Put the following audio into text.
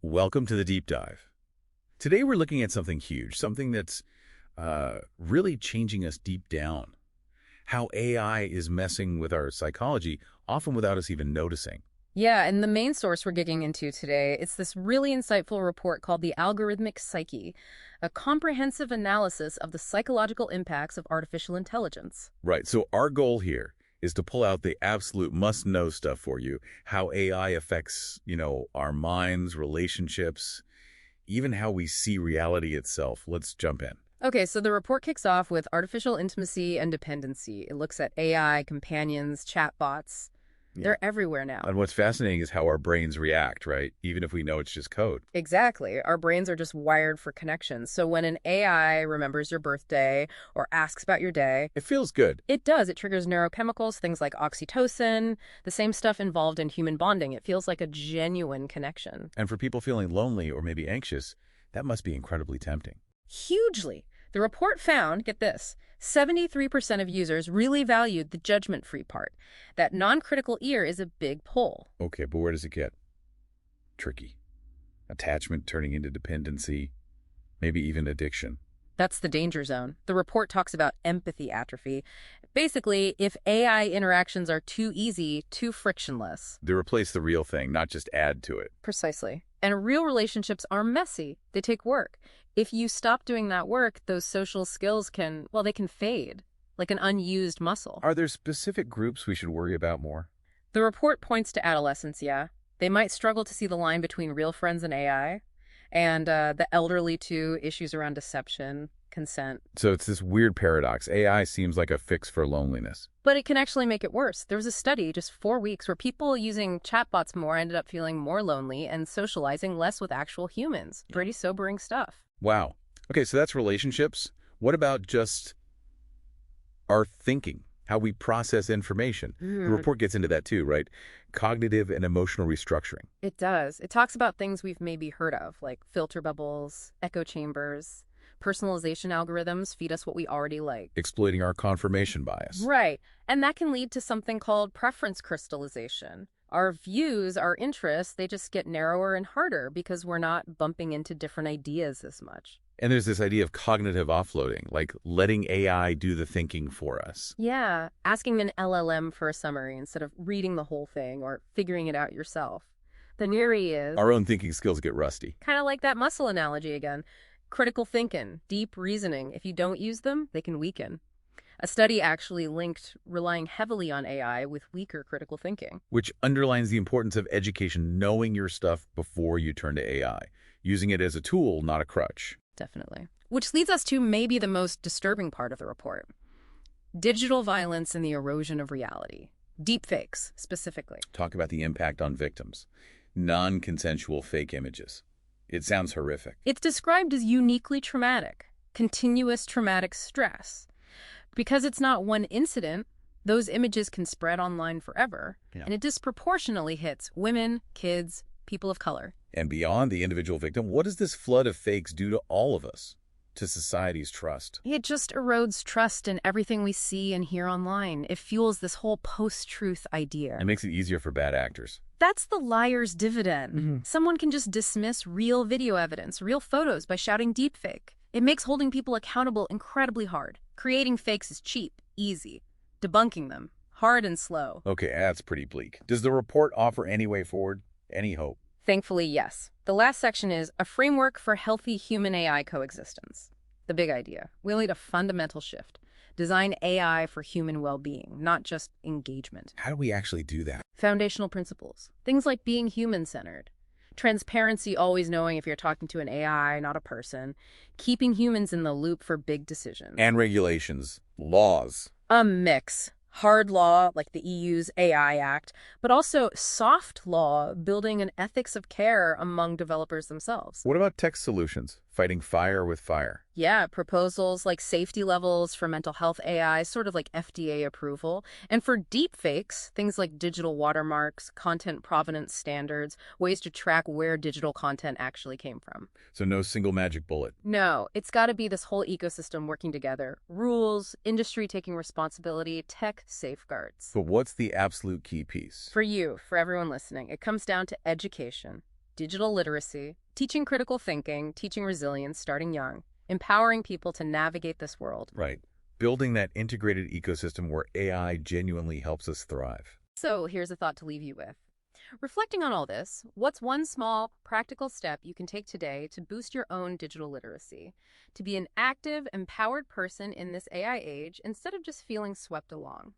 Welcome to the deep dive. Today we're looking at something huge, something that's really changing us deep down. How AI is messing with our psychology, often without us even noticing. Yeah, and the main source we're digging into today, it's this really insightful report called the Algorithmic Psyche, a comprehensive analysis of the psychological impacts of artificial intelligence. Right, so our goal here is to pull out the absolute must-know stuff for you, how AI affects, our minds, relationships, even how we see reality itself. Let's jump in. Okay, so the report kicks off with artificial intimacy and dependency. It looks at AI, companions, chatbots. They're everywhere now. And what's fascinating is how our brains react, right? Even if we know it's just code. Exactly. Our brains are just wired for connections. So when an AI remembers your birthday or asks about your day, It feels good. it does. It triggers neurochemicals, things like oxytocin, the same stuff involved in human bonding. It feels like a genuine connection. And for people feeling lonely or maybe anxious, that must be incredibly tempting. Hugely. The report found, get this, 73% of users really valued the judgment-free part. That non-critical ear is a big pull. Okay, but where does it get tricky? Attachment turning into dependency, maybe even addiction. That's the danger zone. The report talks about empathy atrophy. Basically, if AI interactions are too easy, too frictionless. They replace the real thing, not just add to it. Precisely. And real relationships are messy. They take work. If you stop doing that work, those social skills they can fade, like an unused muscle. Are there specific groups we should worry about more? The report points to adolescents, yeah. They might struggle to see the line between real friends and AI, and the elderly too, issues around deception, consent. So it's this weird paradox. AI seems like a fix for loneliness. But it can actually make it worse. There was a study just 4 weeks where people using chatbots more ended up feeling more lonely and socializing less with actual humans. Pretty sobering stuff. Wow. Okay, so that's relationships. What about just our thinking, how we process information? The report gets into that too, right? Cognitive and emotional restructuring. It does. It talks about things we've maybe heard of, like filter bubbles, echo chambers. Personalization algorithms feed us what we already like. Exploiting our confirmation bias. Right. And that can lead to something called preference crystallization. Our views, our interests, they just get narrower and harder because we're not bumping into different ideas as much. And there's this idea of cognitive offloading, like letting AI do the thinking for us. Yeah, asking an LLM for a summary instead of reading the whole thing or figuring it out yourself. The theory is Our own thinking skills get rusty. kind of like that muscle analogy again. Critical thinking, deep reasoning, if you don't use them, they can weaken. A study actually linked relying heavily on AI with weaker critical thinking. Which underlines the importance of education, knowing your stuff before you turn to AI, using it as a tool, not a crutch. Definitely. Which leads us to maybe the most disturbing part of the report. Digital violence and the erosion of reality. Deepfakes, specifically. Talk about the impact on victims. Non-consensual fake images. It sounds horrific. It's described as uniquely traumatic, continuous traumatic stress. Because it's not one incident, those images can spread online forever, and it disproportionately hits women, kids, people of color. And beyond the individual victim, what does this flood of fakes do to all of us, to society's trust? It just erodes trust in everything we see and hear online. It fuels this whole post-truth idea. It makes it easier for bad actors. That's the liar's dividend. Someone can just dismiss real video evidence, real photos by shouting deepfake. It makes holding people accountable incredibly hard. Creating fakes is cheap, easy. Debunking them, hard and slow. Okay, that's pretty bleak. Does the report offer any way forward? Any hope? Thankfully, yes. The last section is a framework for healthy human-AI coexistence. The big idea. We'll need a fundamental shift. Design AI for human well-being, not just engagement. How do we actually do that? Foundational principles. Things like being human-centered. Transparency, always knowing if you're talking to an AI, not a person. Keeping humans in the loop for big decisions. And regulations, laws. A mix. Hard law, like the EU's AI Act, but also soft law, building an ethics of care among developers themselves. What about tech solutions? Fighting fire with fire. Yeah, proposals like safety levels for mental health AI, sort of like FDA approval. And for deepfakes, things like digital watermarks, content provenance standards, ways to track where digital content actually came from. So no single magic bullet. No, it's got to be this whole ecosystem working together. Rules, industry taking responsibility, tech safeguards. But what's the absolute key piece? For you, for everyone listening, it comes down to education. Digital literacy, teaching critical thinking, teaching resilience starting young, empowering people to navigate this world. Right. Building that integrated ecosystem where AI genuinely helps us thrive. So here's a thought to leave you with. Reflecting on all this, what's one small, practical step you can take today to boost your own digital literacy, to be an active, empowered person in this AI age instead of just feeling swept along?